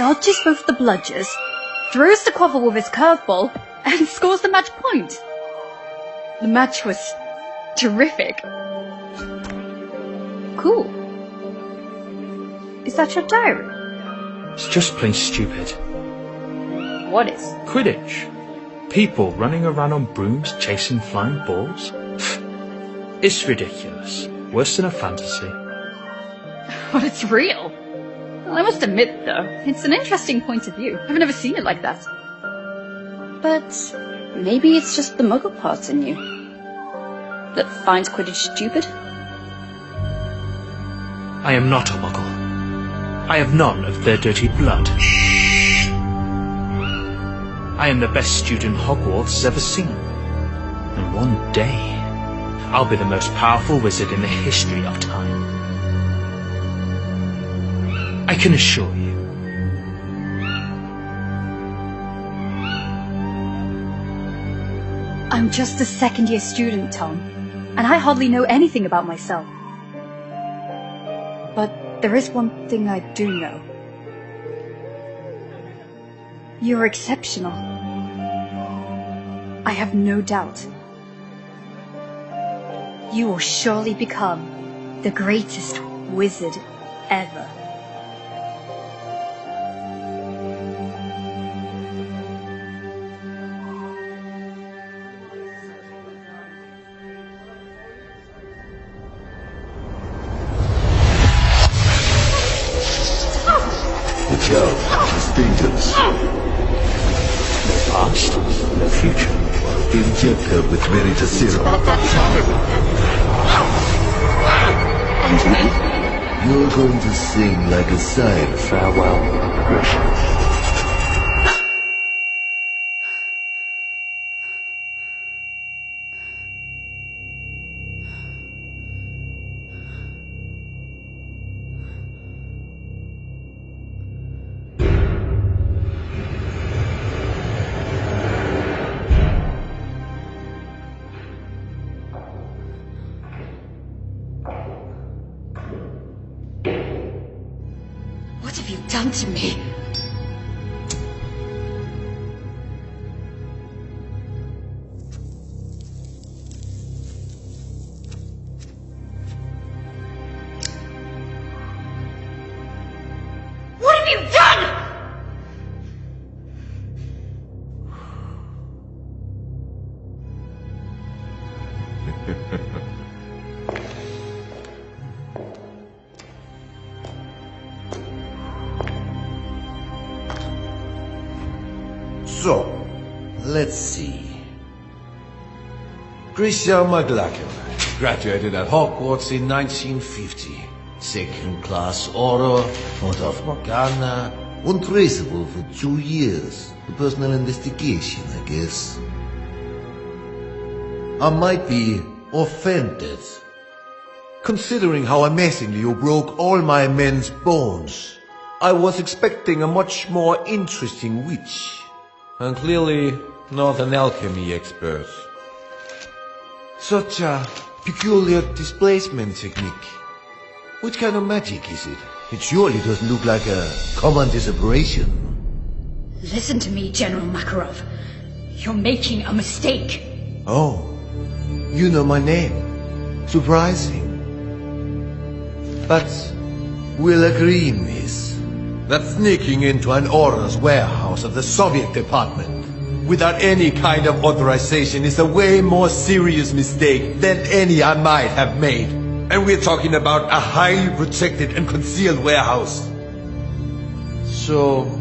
dodges both the bludgers, throws the quaffle with his curveball, and scores the match point. The match was terrific. Cool. Is that your diary? It's just plain stupid. What is? Quidditch. People running around on brooms chasing flying balls. It's ridiculous. Worse than a fantasy. But it's real. Well, I must admit, though, it's an interesting point of view. I've never seen it like that. But maybe it's just the muggle parts in you that finds Quidditch stupid? I am not a muggle. I have none of their dirty blood. I am the best student Hogwarts has ever seen. And one day, I'll be the most powerful wizard in the history of time. I can assure you. I'm just a second-year student, Tom, and I hardly know anything about myself. But there is one thing I do know. You're exceptional. I have no doubt. You will surely become the greatest wizard ever. The challenge is dangerous. No past, no future. Inject her with Veritaserum. And me? You're going to sing like a siren. Farewell, progression. What have you done to me? What have you done? So, let's see. Christian McLachlan graduated at Hogwarts in 1950. Second class order, out of Morgana. Untraceable for 2 years. A personal investigation, I guess. I might be offended, considering how amazingly you broke all my men's bones. I was expecting a much more interesting witch. And clearly not an alchemy expert. Such a peculiar displacement technique. Which kind of magic is it? It surely doesn't look like a common disapparition. Listen to me, General Makarov. You're making a mistake. Oh, you know my name. Surprising. But we'll agree, miss, that sneaking into an Aura's warehouse of the Soviet department without any kind of authorization is a way more serious mistake than any I might have made. And we're talking about a highly protected and concealed warehouse. So,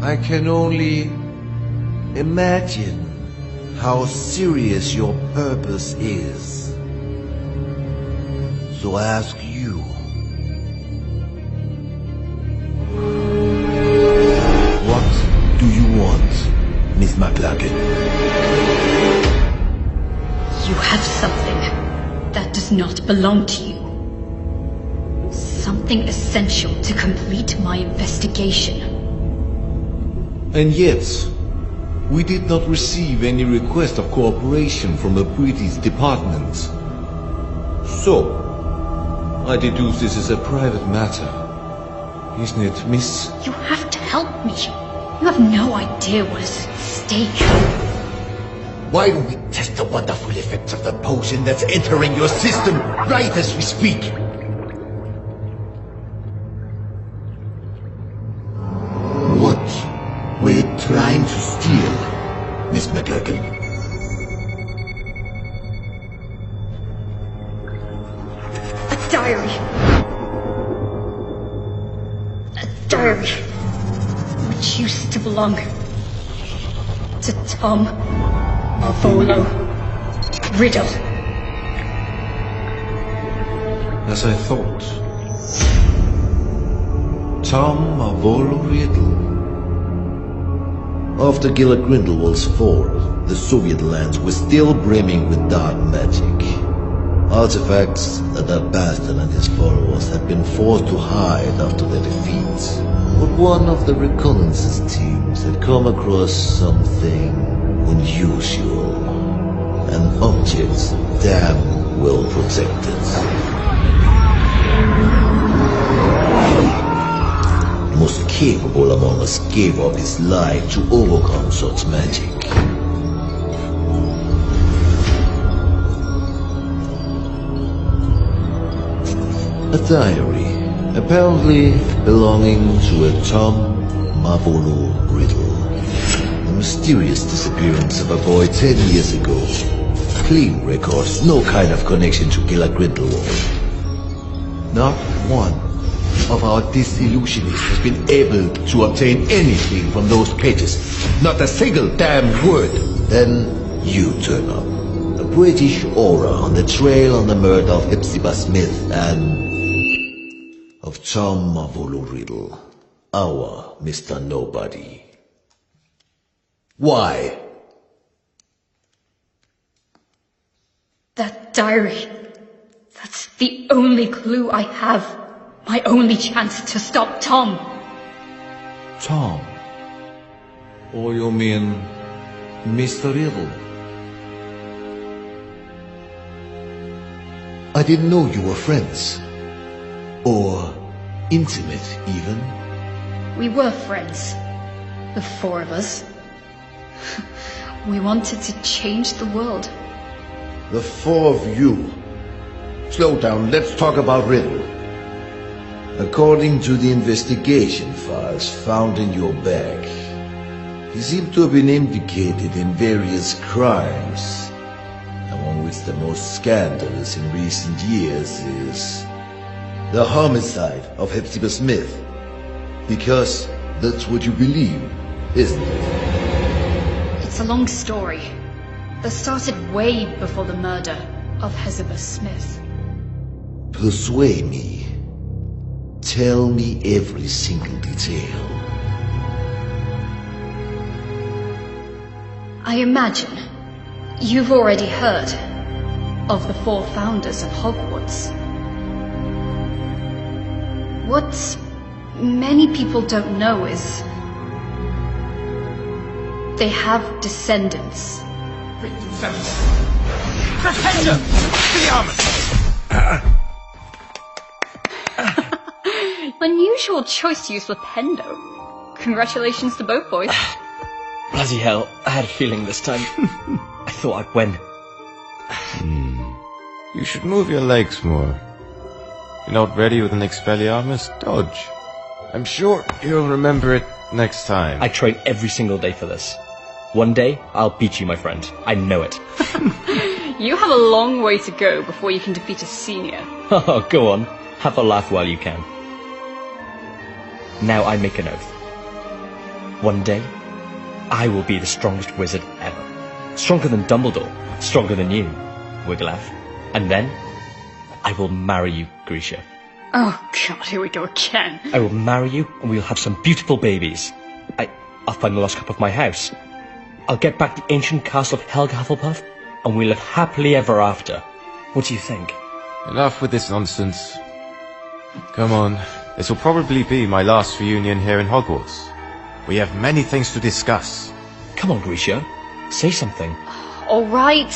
I can only imagine how serious your purpose is. So I ask you, what do you want, Miss McLachlan? You have something that does not belong to you. Something essential to complete my investigation. And yet, we did not receive any request of cooperation from the British department. So, I deduce this is a private matter, isn't it, miss? You have to help me. You have no idea what is at stake. Why don't we test the wonderful effects of the potion that's entering your system right as we speak? What were you trying to steal, Miss McGurkin? A diary. A diary which used to belong to Tom Volo Riddle. As I thought. Tom Volo Riddle. After Gila Grindelwald's fall, the Soviet lands were still brimming with dark magic. Artifacts that the bastard and his followers had been forced to hide after their defeat. But one of the reconnaissance teams had come across something unusual. An object damn well protected. The most capable among us gave up his life to overcome such magic. A diary, apparently belonging to a Tom Volo Riddle. The mysterious disappearance of a boy 10 years ago. Clean records, no kind of connection to Gila Grindelwald. Not one of our disillusionists has been able to obtain anything from those pages. Not a single damn word. Then you turn up. A British aura on the trail on the murder of Hepzibah Smith and of Tom Volo Riddle, our Mr. Nobody. Why? That diary. That's the only clue I have. My only chance to stop Tom. Tom? Or you mean Mr. Riddle? I didn't know you were friends. Or intimate, even. We were friends. The four of us. We wanted to change the world. The four of you. Slow down, let's talk about Riddle. According to the investigation files found in your bag, he seemed to have been implicated in various crimes, among which the most scandalous in recent years is the homicide of Hepzibah Smith. Because that's what you believe, isn't it? It's a long story that started way before the murder of Hepzibah Smith. Persuade me. Tell me every single detail. I imagine you've already heard of the four founders of Hogwarts. What many people don't know is they have descendants. Pretender! The armor! Unusual choice to use Flipendo. Congratulations to both boys. Bloody hell, I had a feeling this time. I thought I'd win. You should move your legs more. You're not ready with an Expelliarmus? Dodge. I'm sure you'll remember it next time. I train every single day for this. One day, I'll beat you, my friend. I know it. You have a long way to go before you can defeat a senior. Oh, go on. Have a laugh while you can. Now I make an oath. One day, I will be the strongest wizard ever. Stronger than Dumbledore. Stronger than you, Wiggleaff. And then, I will marry you, Grisha. Oh god, here we go again. I will marry you, and we'll have some beautiful babies. I'll find the lost cup of my house. I'll get back the ancient castle of Helga Hufflepuff, and we'll live happily ever after. What do you think? Enough with this nonsense. Come on. This will probably be my last reunion here in Hogwarts. We have many things to discuss. Come on, Grisha. Say something. Alright.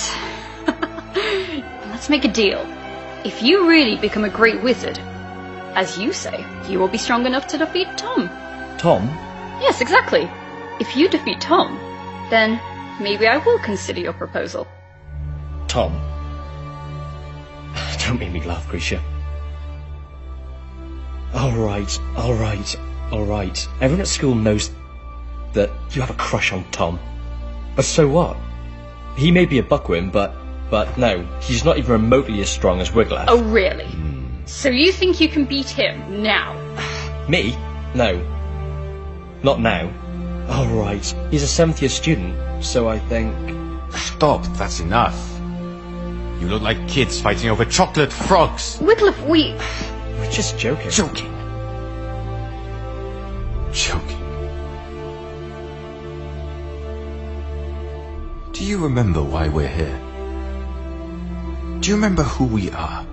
Let's make a deal. If you really become a great wizard, as you say, you will be strong enough to defeat Tom. Tom? Yes, exactly. If you defeat Tom, then maybe I will consider your proposal. Tom. Don't make me laugh, Grisha. Alright. Everyone at school knows that you have a crush on Tom. But so what? He may be a buckwim, but no, he's not even remotely as strong as Wiglaf. Oh, really? So you think you can beat him now? Me? No. Not now. Alright, he's a 7th year student, so I think... Stop, that's enough. You look like kids fighting over chocolate frogs. Wiglaf, We're just joking. Joking. Do you remember why we're here? Do you remember who we are?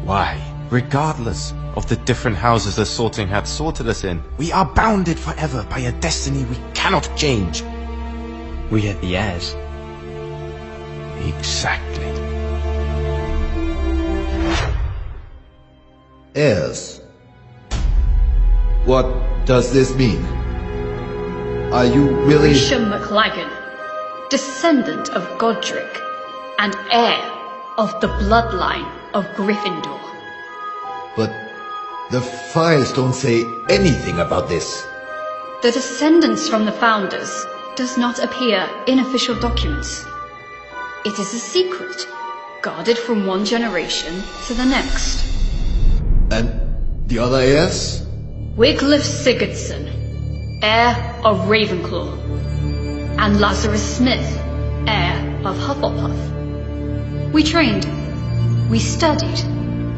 Why, regardless of the different houses the Sorting Hat sorted us in, we are bounded forever by a destiny we cannot change. We are the heirs. Exactly. Heirs. What does this mean? Are you really... Grisha McLagan, descendant of Godric, and heir of the bloodline of Gryffindor. But the files don't say anything about this. The descendants from the founders does not appear in official documents. It is a secret, guarded from one generation to the next. And the other heirs? Wiglaf Sigurdsson, heir of Ravenclaw, and Lazarus Smith, heir of Hufflepuff. We trained, we studied,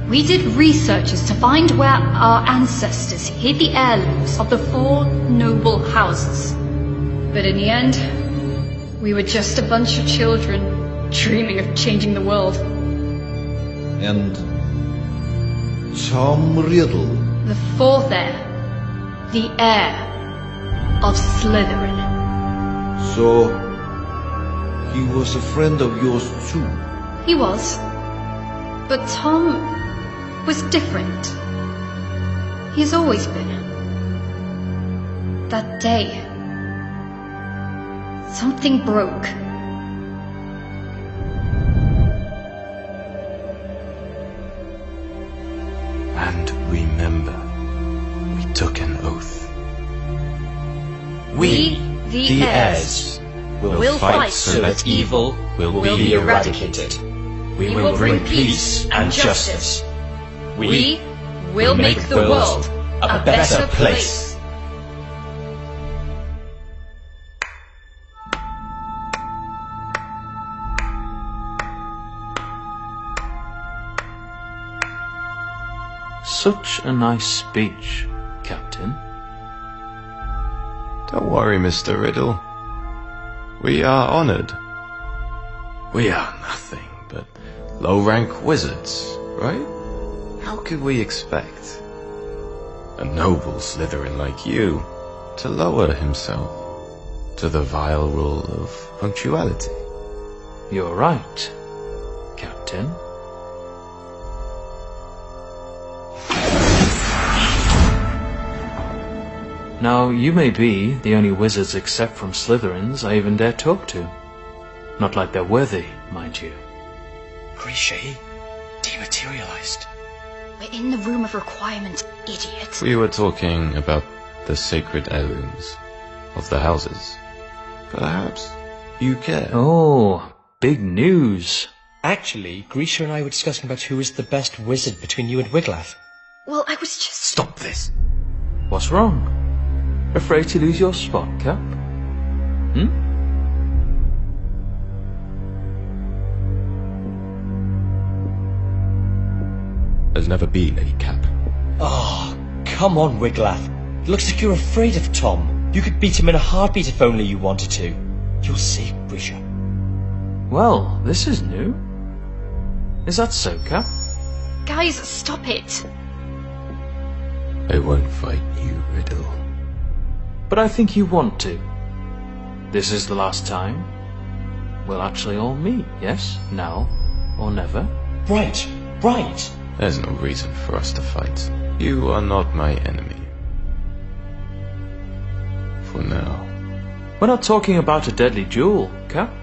we did researches to find where our ancestors hid the heirlooms of the 4 noble houses. But in the end, we were just a bunch of children dreaming of changing the world. And Tom Riddle. The 4th heir, the heir of Slytherin. So, he was a friend of yours too? He was. But Tom was different. He has always been. That day, something broke. And remember, we took an oath. We, the heirs, will fight so that evil will be eradicated. We will bring peace and justice. We will make the world a better place. Such a nice speech, Captain. Don't worry, Mr. Riddle. We are honored. We are nothing but low-rank wizards, right? How could we expect a noble Slytherin like you to lower himself to the vile rule of punctuality? You're right, Captain. Now, you may be the only wizards except from Slytherins I even dare talk to. Not like they're worthy, mind you. Grisha dematerialized. We're in the room of requirements, idiot. We were talking about the sacred heirlooms of the houses. Perhaps you care. Oh, big news. Actually, Grisha and I were discussing about who is the best wizard between you and Wiglaf. Well, I was just... Stop this! What's wrong? Afraid to lose your spot, Cap? There's never been a cap. Oh, come on, Wiglaf. It looks like you're afraid of Tom. You could beat him in a heartbeat if only you wanted to. You'll see, Grisha. Well, this is new. Is that so, Cap? Guys, stop it. I won't fight you, Riddle. But I think you want to. This is the last time. We'll actually all meet, yes? Now or never? Right. There's no reason for us to fight. You are not my enemy. now. We're not talking about a deadly duel, Cap.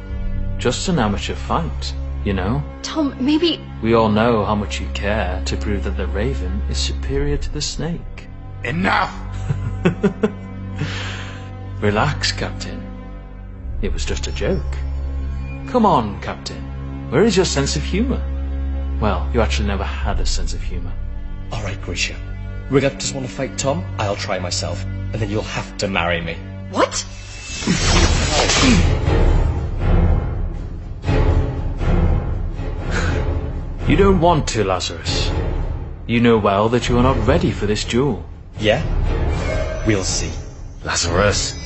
Just an amateur fight, you know? Tom, maybe... We all know how much you care to prove that the Raven is superior to the snake. Enough! Relax, Captain. It was just a joke. Come on, Captain. Where is your sense of humor? Well, you actually never had a sense of humor. All right, Grisha. Riddick doesn't want to fight Tom. I'll try myself, and then you'll have to marry me. What? You don't want to, Lazarus. You know well that you are not ready for this duel. Yeah? We'll see. Lazarus!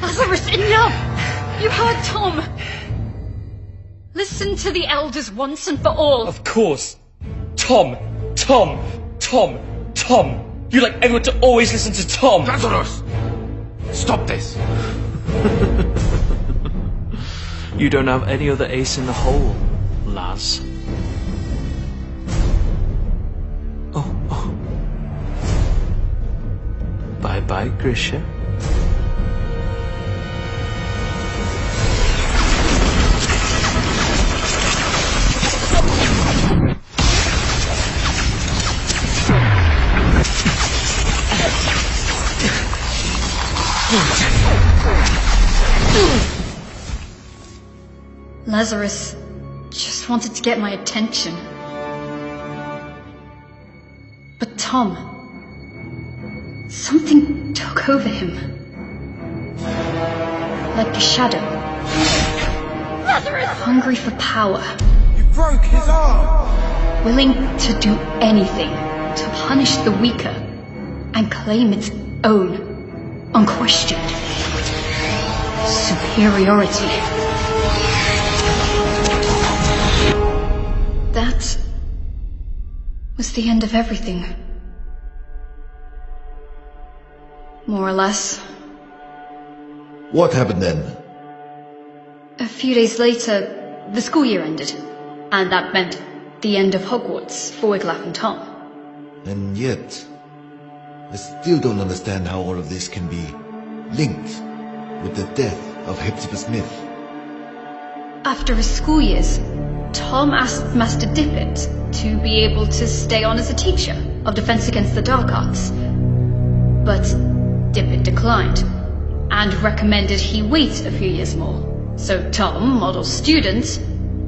Lazarus, enough! You heard Tom! Listen to the elders once and for all. Of course. Tom! Tom! Tom! Tom! You like everyone to always listen to Tom! Lazarus! Stop this! You don't have any other ace in the hole, Laz. Oh. Bye-bye, Grisha. Lazarus just wanted to get my attention. But Tom... something took over him. Like a shadow. Lazarus! Hungry for power. You broke his arm! Willing to do anything to punish the weaker and claim its own, unquestioned superiority. That was the end of everything. More or less. What happened then? A few days later, the school year ended, and that meant the end of Hogwarts for Wiglaf and Tom. And yet, I still don't understand how all of this can be linked with the death of Hepzibah Smith. After his school years, Tom asked Master Dippet to be able to stay on as a teacher of Defense Against the Dark Arts. But Dippet declined, and recommended he wait a few years more. So Tom, model student,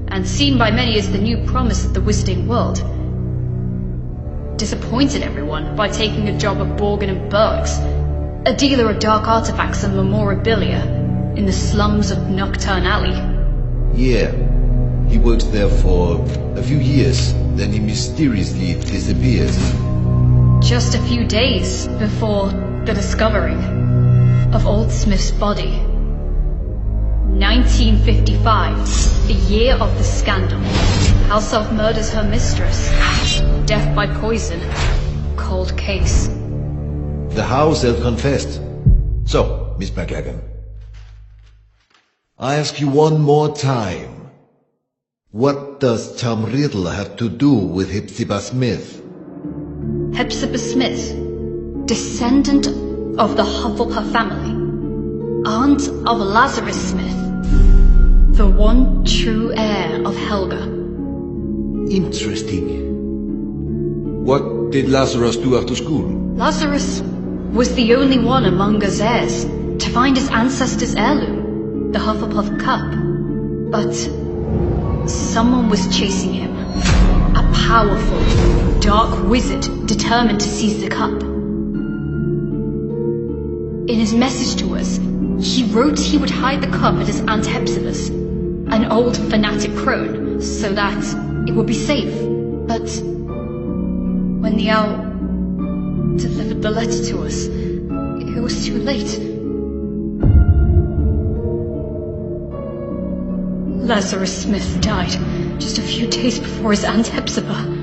and seen by many as the new promise of the wizarding world, disappointed everyone by taking a job at Borgin and Berg's, a dealer of dark artifacts and memorabilia in the slums of Nocturne Alley. Yeah, he worked there for a few years, then he mysteriously disappeared. Just a few days before the discovery of Old Smith's body. 1955, the year of the scandal. House Elf murders her mistress. Death by poison. Cold case. The house elf confessed. So, Miss McLagan, I ask you one more time. What does Tom Riddle have to do with Hepzibah Smith? Hepzibah Smith, descendant of the Hufflepuff family, aunt of Lazarus Smith, the one true heir of Helga. Interesting. What did Lazarus do after school? Lazarus was the only one among us heirs to find his ancestors' heirloom, the Hufflepuff Cup. But someone was chasing him. A powerful, dark wizard determined to seize the cup. In his message to us, he wrote he would hide the cup at his Aunt Hepzibah's, an old fanatic crone, so that it would be safe. But when the owl delivered the letter to us, it was too late. Lazarus Smith died just a few days before his Aunt Hepzibah.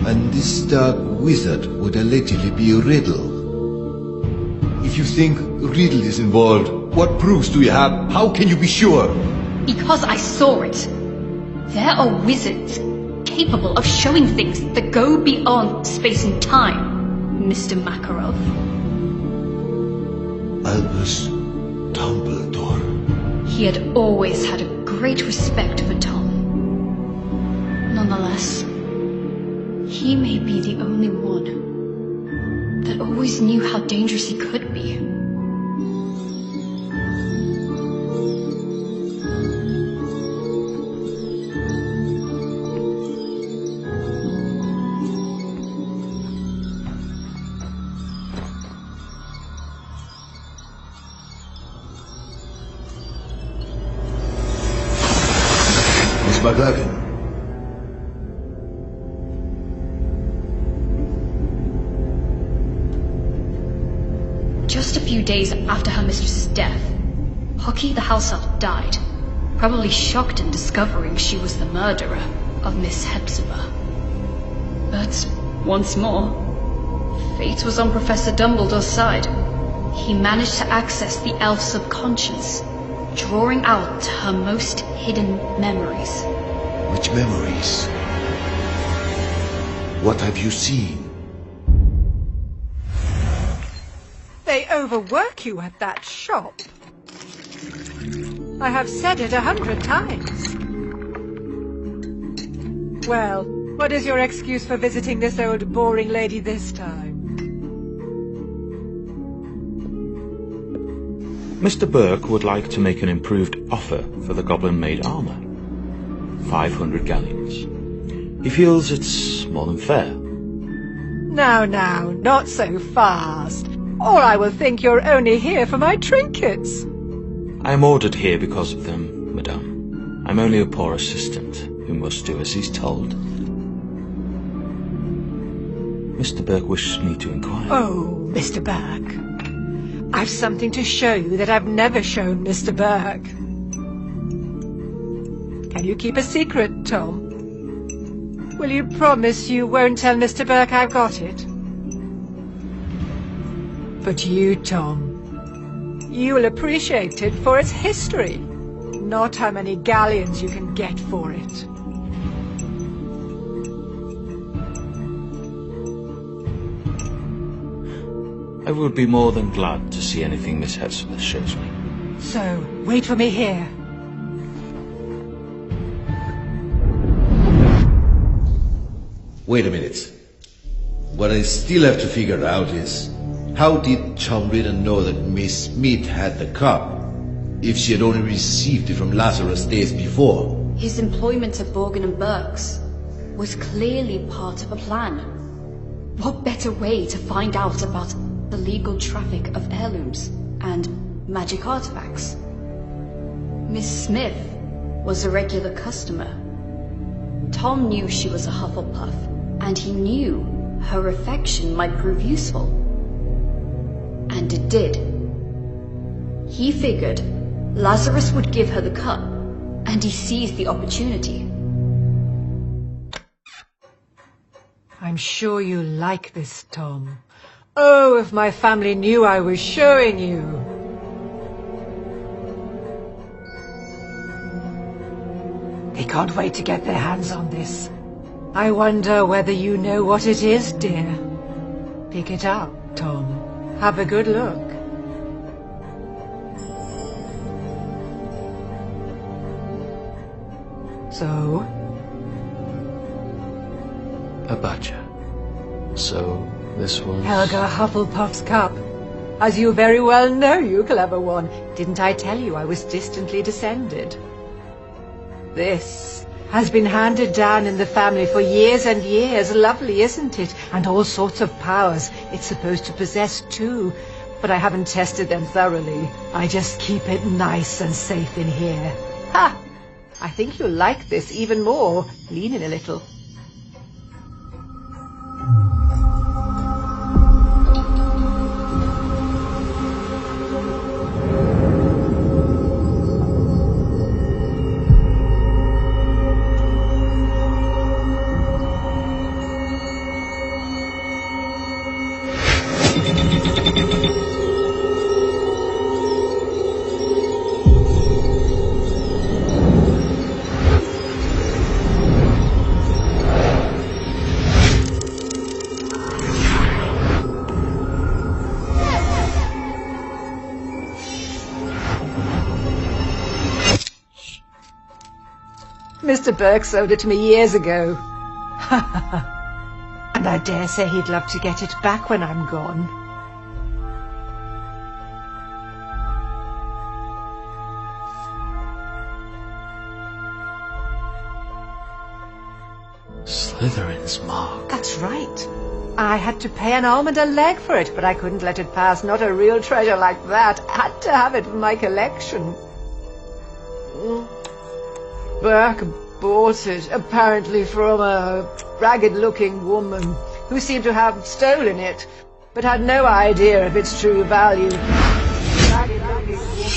And this dark wizard would allegedly be a riddle. If you think riddle is involved, what proofs do you have? How can you be sure? Because I saw it. There are wizards capable of showing things that go beyond space and time, Mr. Makarov. Albus Dumbledore. He had always had a great respect for Tom. Nonetheless, he may be the only one that always knew how dangerous he could be. Miss McGugan. Just a few days after her mistress's death, Hockey the house elf died, probably shocked in discovering she was the murderer of Miss Hepzibah. But once more, fate was on Professor Dumbledore's side. He managed to access the elf's subconscious, drawing out her most hidden memories. Which memories? What have you seen? They overwork you at that shop. I have said it 100 times. Well, what is your excuse for visiting this old boring lady this time? Mr. Burke would like to make an improved offer for the goblin-made armor. 500 galleons. He feels it's more than fair. Now, not so fast, or I will think you're only here for my trinkets. I am ordered here because of them, madame. I'm only a poor assistant who must do as he's told. Mr. Burke wishes me to inquire. Oh, Mr. Burke. I've something to show you that I've never shown Mr. Burke. Can you keep a secret, Tom? Will you promise you won't tell Mr. Burke I've got it? But you, Tom, you will appreciate it for its history, not how many galleons you can get for it. I would be more than glad to see anything Miss Hepzibah shows me. So, wait for me here. Wait a minute. What I still have to figure out is, how did Tom Riddle know that Miss Smith had the cup, if she had only received it from Lazarus days before? His employment at Borgin and Burke's was clearly part of a plan. What better way to find out about the legal traffic of heirlooms and magic artifacts? Miss Smith was a regular customer. Tom knew she was a Hufflepuff, and he knew her affection might prove useful. And it did. He figured Lazarus would give her the cup, and he seized the opportunity. I'm sure you like this, Tom. Oh, if my family knew I was showing you. They can't wait to get their hands on this. I wonder whether you know what it is, dear. Pick it up, Tom. Have a good look. So? A badger. So, this was... Helga Hufflepuff's cup. As you very well know, you clever one. Didn't I tell you I was distantly descended? This has been handed down in the family for years and years. Lovely, isn't it? And all sorts of powers it's supposed to possess too. But I haven't tested them thoroughly. I just keep it nice and safe in here. Ha! I think you'll like this even more. Lean in a little. Mr. Burke sold it to me years ago. And I dare say he'd love to get it back when I'm gone. Slytherin's mark. That's right. I had to pay an almond a leg for it, but I couldn't let it pass. Not a real treasure like that. I had to have it for my collection. Burke bought it, apparently from a ragged-looking woman who seemed to have stolen it, but had no idea of its true value. Ragged-looking woman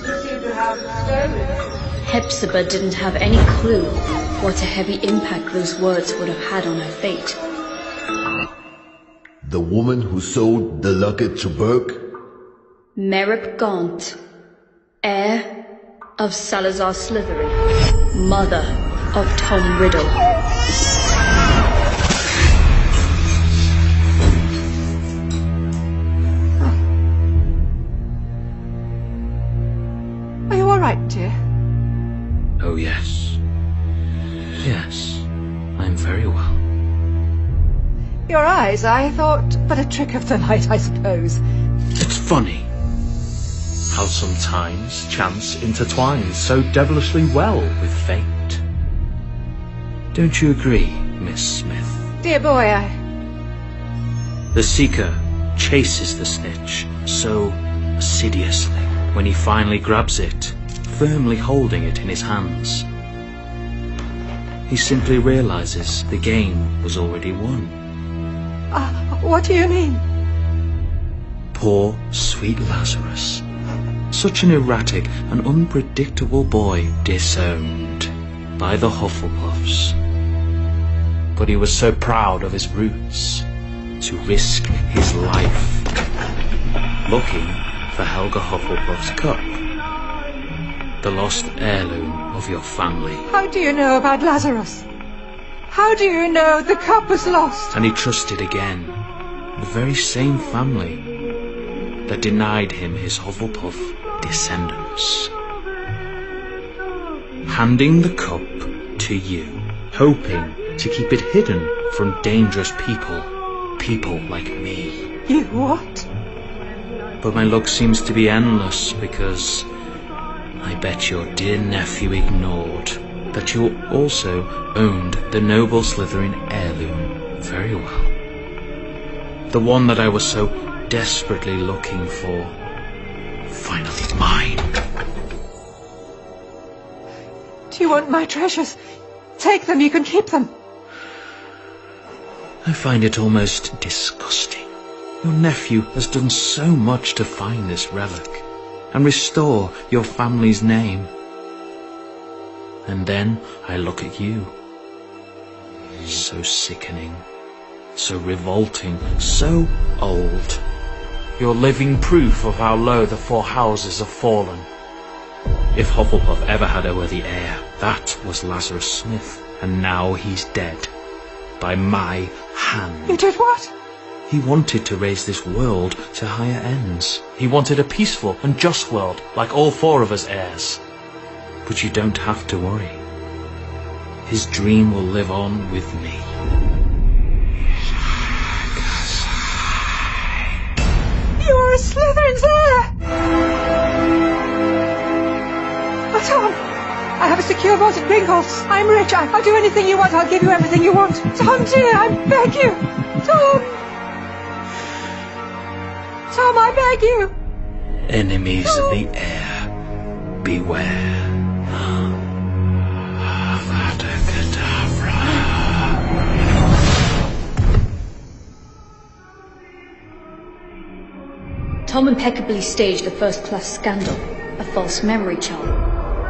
who seemed to have stolen it. Hepzibah didn't have any clue what a heavy impact those words would have had on her fate. The woman who sold the locket to Burke? Merrick Gaunt, heir of Salazar Slytherin, mother of Tom Riddle. Are you all right, dear? Oh, yes. Yes, I'm very well. Your eyes, I thought, but a trick of the light, I suppose. It's funny how sometimes chance intertwines so devilishly well with fate. Don't you agree, Miss Smith? Dear boy, The Seeker chases the snitch so assiduously when he finally grabs it, firmly holding it in his hands. He simply realizes the game was already won. What do you mean? Poor, sweet Lazarus. Such an erratic and unpredictable boy disowned by the Hufflepuffs. But he was so proud of his roots to risk his life looking for Helga Hufflepuff's cup, the lost heirloom of your family. How do you know about Lazarus? How do you know the cup was lost? And he trusted again the very same family that denied him his Hufflepuff descendants. Handing the cup to you, hoping to keep it hidden from dangerous people like me. You what? But my luck seems to be endless because I bet your dear nephew ignored that you also owned the noble Slytherin heirloom very well. The one that I was so desperately looking for. Finally mine. Do you want my treasures? Take them, you can keep them. I find it almost disgusting. Your nephew has done so much to find this relic and restore your family's name. And then I look at you. So sickening, so revolting, so old. You're living proof of how low the four houses have fallen. If Hufflepuff ever had a worthy heir, that was Lazarus Smith, and now he's dead. By my hand. You did what? He wanted to raise this world to higher ends. He wanted a peaceful and just world, like all four of us heirs. But you don't have to worry. His dream will live on with me. You are a Slytherin's heir! Oh, Tom! I have a secure vault at Gringotts. I'm rich. I'll do anything you want. I'll give you everything you want. Tom, dear, I beg you! Tom! Tom, I beg you! Enemies of the heir, beware. Tom impeccably staged a first-class scandal, a false memory charm,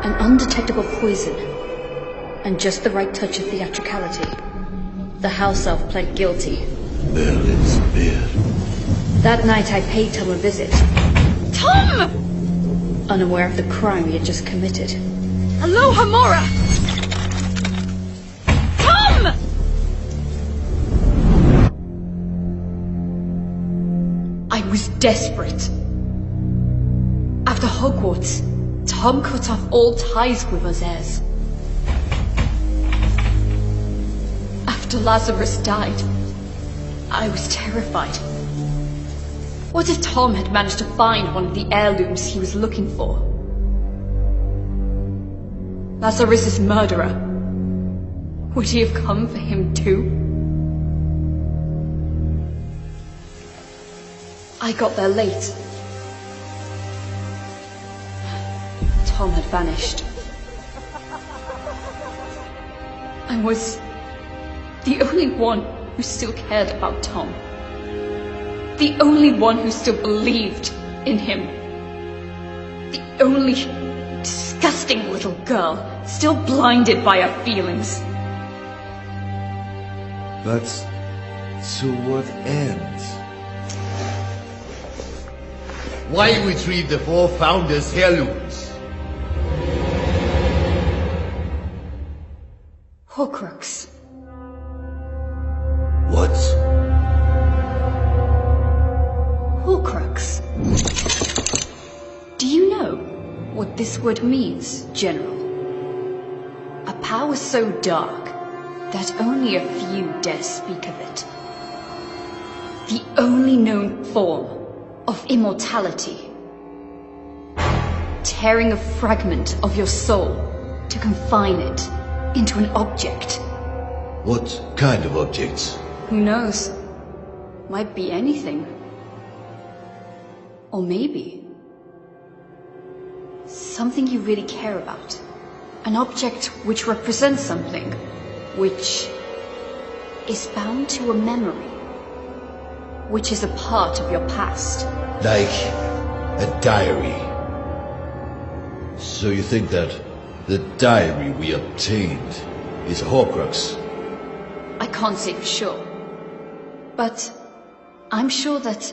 an undetectable poison, and just the right touch of theatricality. The house elf pled guilty. Merlin's beard. That night I paid Tom a visit. Tom! Unaware of the crime he had just committed. Aloha Mora! Tom! I was desperate. After Hogwarts, Tom cut off all ties with us heirs. After Lazarus died, I was terrified. What if Tom had managed to find one of the heirlooms he was looking for? Lazarus's murderer. Would he have come for him too? I got there late. Tom had vanished. I was the only one who still cared about Tom. The only one who still believed in him. The only disgusting little girl still blinded by her feelings. But to what end? Why retrieve the four founders' heirlooms? Horcrux. What? Horcrux. Do you know what this word means, General? A power so dark that only a few dare speak of it. The only known form of immortality. Tearing a fragment of your soul to confine it into an object. What kind of objects? Who knows? Might be anything. Or maybe something you really care about. An object which represents something which is bound to a memory, which is a part of your past. Like a diary. So you think that the diary we obtained is a Horcrux? I can't say for sure, but I'm sure that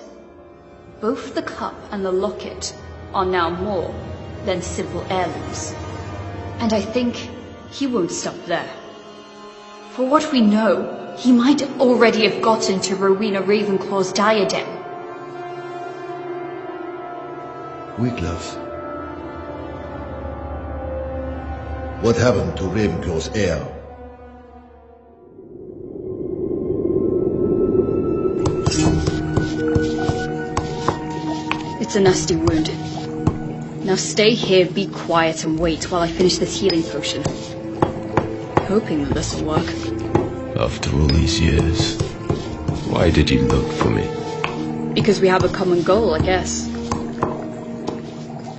both the cup and the locket are now more than simple heirlooms. And I think he won't stop there. For what we know, he might already have gotten to Rowena Ravenclaw's diadem. Wiglaf. What happened to Ravenclaw's heir? It's a nasty wound. Now stay here, be quiet, and wait while I finish this healing potion. Hoping that this will work. After all these years, why did you look for me? Because we have a common goal, I guess.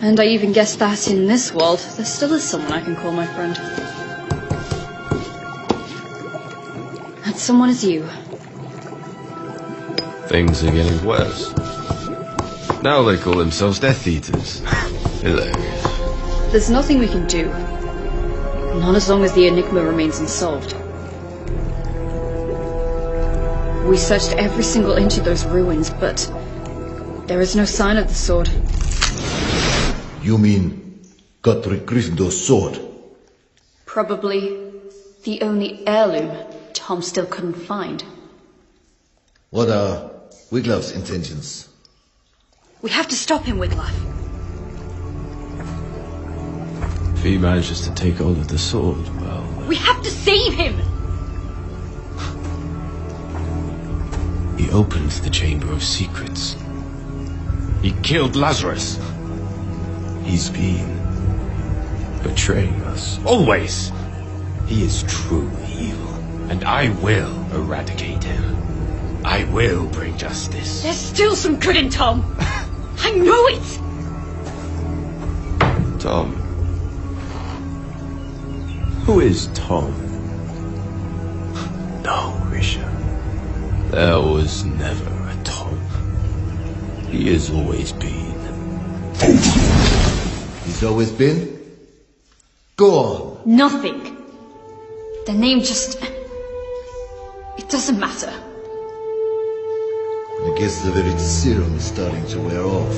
And I even guess that in this world, there still is someone I can call my friend. That someone is you. Things are getting worse. Now they call themselves Death Eaters. Hilarious. There's nothing we can do. Not as long as the enigma remains unsolved. We searched every single inch of those ruins, but there is no sign of the sword. You mean Godric Gryffindor's sword? Probably the only heirloom Tom still couldn't find. What are Wiglaf's intentions? We have to stop him, Wiglaf. If he manages to take hold of the sword, well... We have to save him! He opened the Chamber of Secrets. He killed Lazarus. He's been betraying us. Always! He is true evil, and I will eradicate him. I will bring justice. There's still some good in Tom! I know it! Tom. Who is Tom? No, Risha. There was never a Tom. He has always been. He's always been? Go on. Nothing. The name just... It doesn't matter. I guess the very serum is starting to wear off.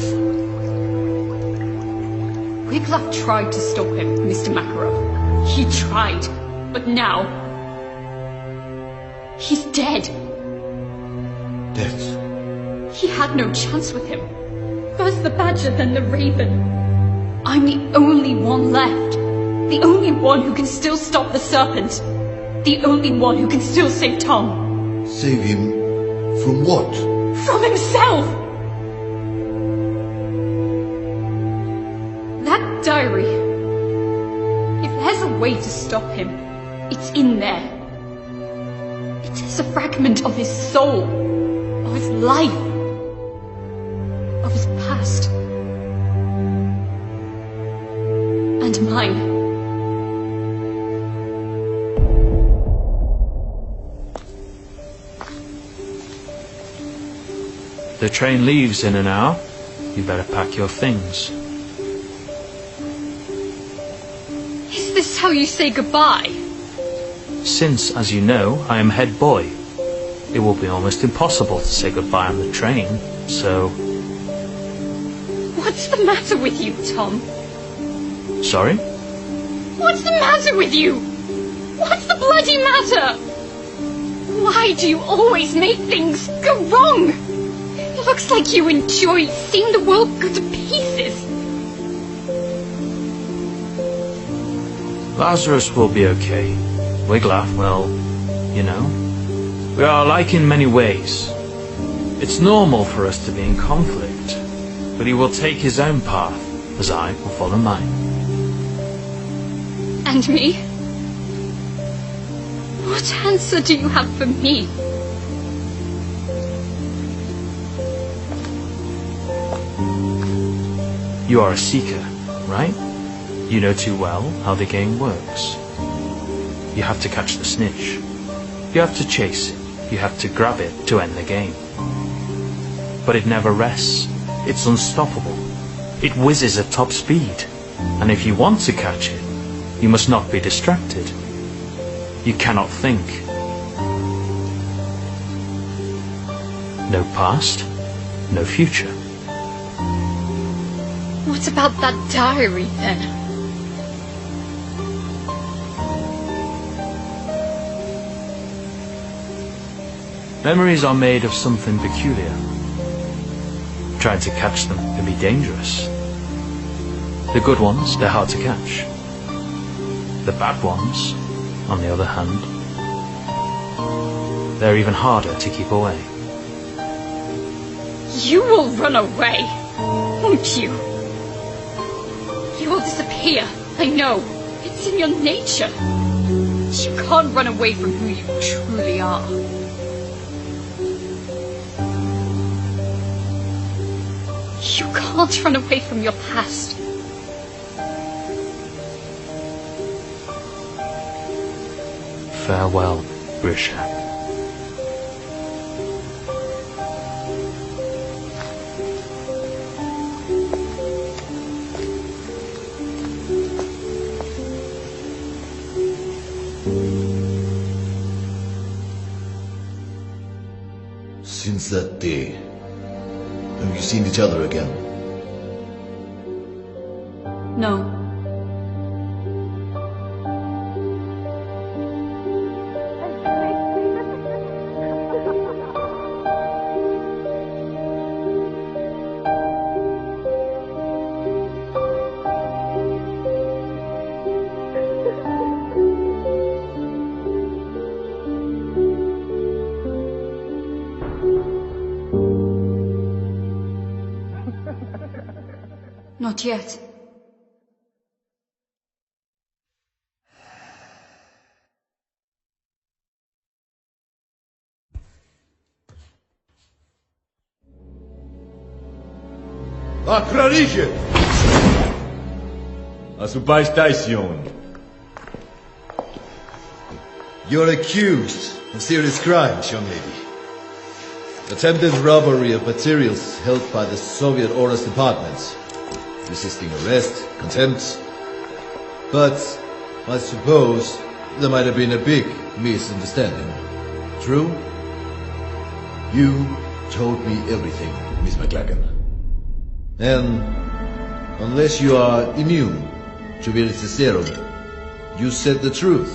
Wiglaf tried to stop him, Mr. Makarov. He tried, but now... He's dead. Dead? He had no chance with him. First the Badger, then the Raven. I'm the only one left. The only one who can still stop the serpent. The only one who can still save Tom. Save him from what? From himself! That diary. If there's a way to stop him, it's in there. It is a fragment of his soul, of his life, of his past. And mine. The train leaves in an hour. You better pack your things. Is this how you say goodbye? Since, as you know, I am head boy, it will be almost impossible to say goodbye on the train, so... What's the matter with you, Tom? Sorry? What's the matter with you? What's the bloody matter? Why do you always make things go wrong? It looks like you enjoy seeing the world go to pieces. Lazarus will be okay. Wiglaf, well, you know, we are alike in many ways. It's normal for us to be in conflict, but he will take his own path, as I will follow mine. And me? What answer do you have for me? You are a seeker, right? You know too well how the game works. You have to catch the snitch. You have to chase it. You have to grab it to end the game. But it never rests. It's unstoppable. It whizzes at top speed. And if you want to catch it, you must not be distracted. You cannot think. No past, no future. What about that diary, then? Memories are made of something peculiar. Trying to catch them can be dangerous. The good ones, they're hard to catch. The bad ones, on the other hand, they're even harder to keep away. You will run away, won't you? You will disappear, I know. It's in your nature. You can't run away from who you truly are. You can't run away from your past. Farewell, Grisha. Since that day, have you seen each other again? No. Not yet. Acrarige! A su station. You're accused of serious crimes, young lady. Attempted robbery of materials held by the Soviet Oras department. Resisting arrest, contempt. But I suppose there might have been a big misunderstanding. True? You told me everything, Miss McLagan. And unless you are immune to Viricero, you said the truth.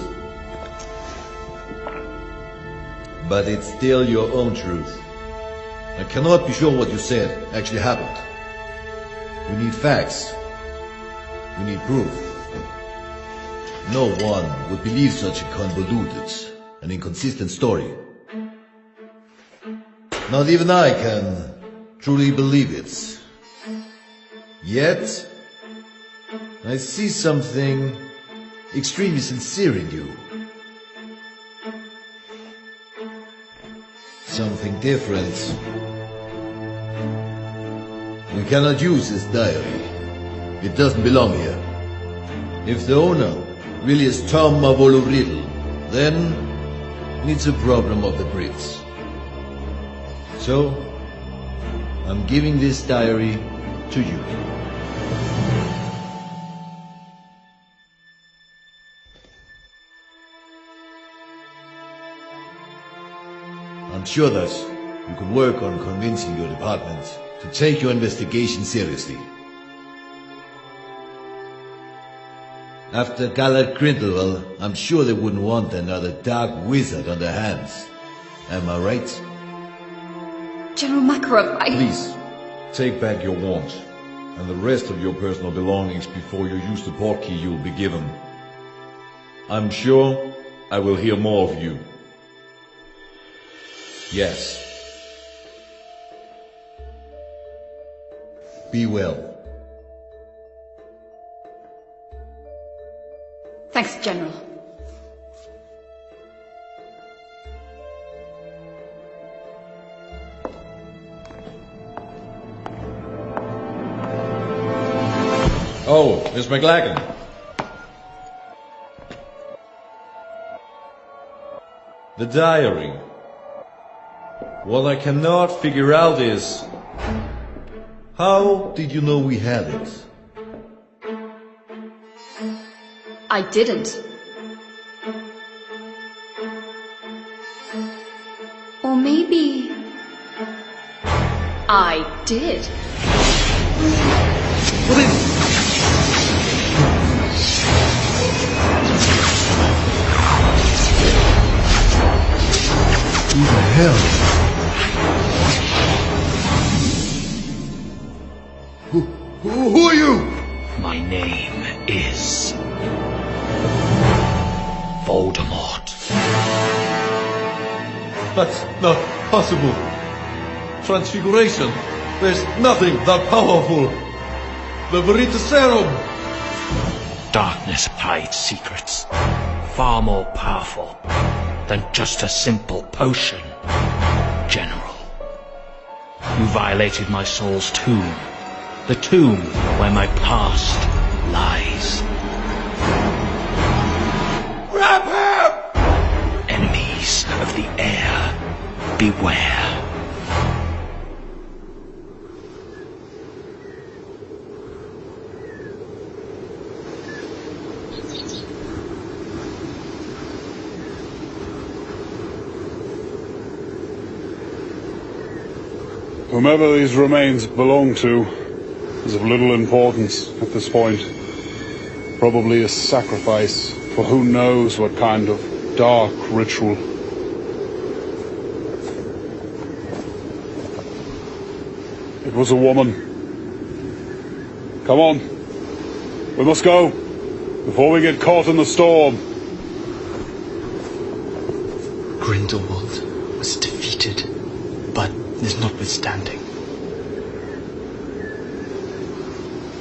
But it's still your own truth. I cannot be sure what you said actually happened. We need facts. We need proof. No one would believe such a convoluted and inconsistent story. Not even I can truly believe it. Yet, I see something extremely sincere in you. Something different. We cannot use this diary. It doesn't belong here. If the owner really is Tom Riddle, then it's a problem of the Brits. So, I'm giving this diary to you. I'm sure that you can work on convincing your department to take your investigation seriously. After Gallard Grindelwald, I'm sure they wouldn't want another dark wizard on their hands. Am I right? General Makarov, Please, take back your wand and the rest of your personal belongings before you use the portkey you'll be given. I'm sure I will hear more of you. Yes. Be well. Thanks, General. Oh, Miss McLagan. The diary. What I cannot figure out is, How did you know we had it? I didn't. Or maybe I did. Who the hell? Who are you? My name is Voldemort. that's not possible. Transfiguration. There's nothing that powerful. The Veritaserum. Darkness hides secrets far more powerful than just a simple potion, General. You violated my soul's tomb, the tomb where my past lies. Grab him! Enemies of the air, beware. Whomever these remains belong to is of little importance at this point. Probably a sacrifice for who knows what kind of dark ritual. It was a woman. Come on. We must go before we get caught in the storm. Grindelwald was defeated, but is notwithstanding.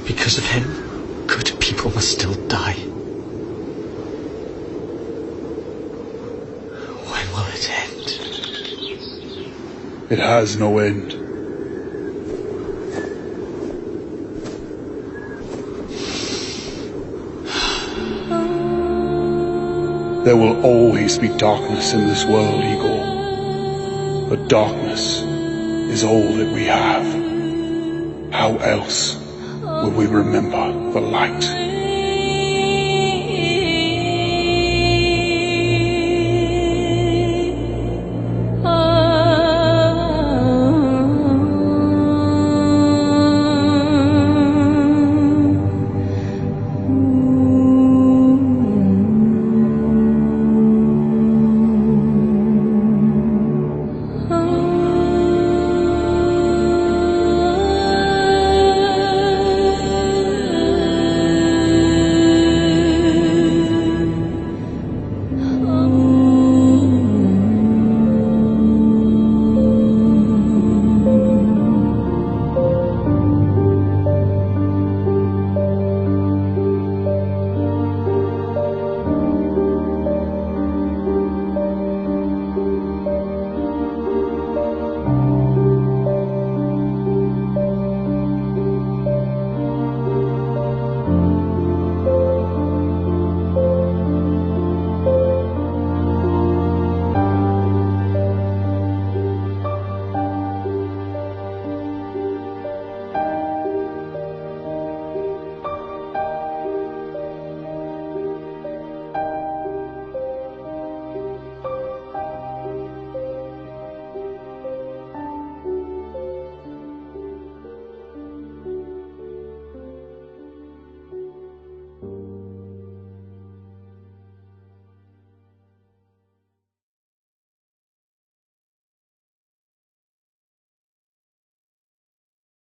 Because of him, good people must still die. When will it end? It has no end. There will always be darkness in this world, Igor. But darkness is all that we have. How else will we remember the light?